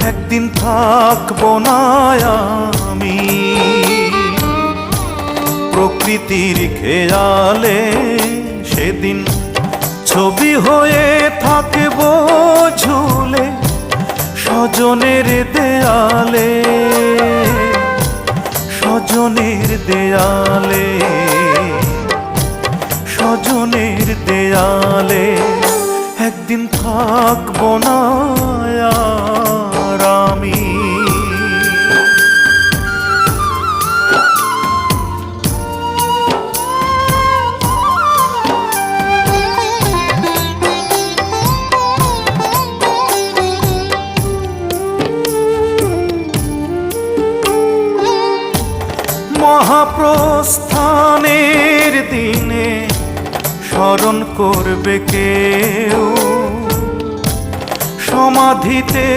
একদিন থাকবো না আমি প্রকৃতির খেয়ালে, সেদিন ছবি হয়ে থাকবো ঝুলে স্বজনের দেয়ালে, স্বজনের দেয়ালে, স্বজনের দেয়ালে। একদিন থাকবো না আর আমি। মহাপ্রস্থানের দিনে স্মরণ করবে কেউ সমাধিতে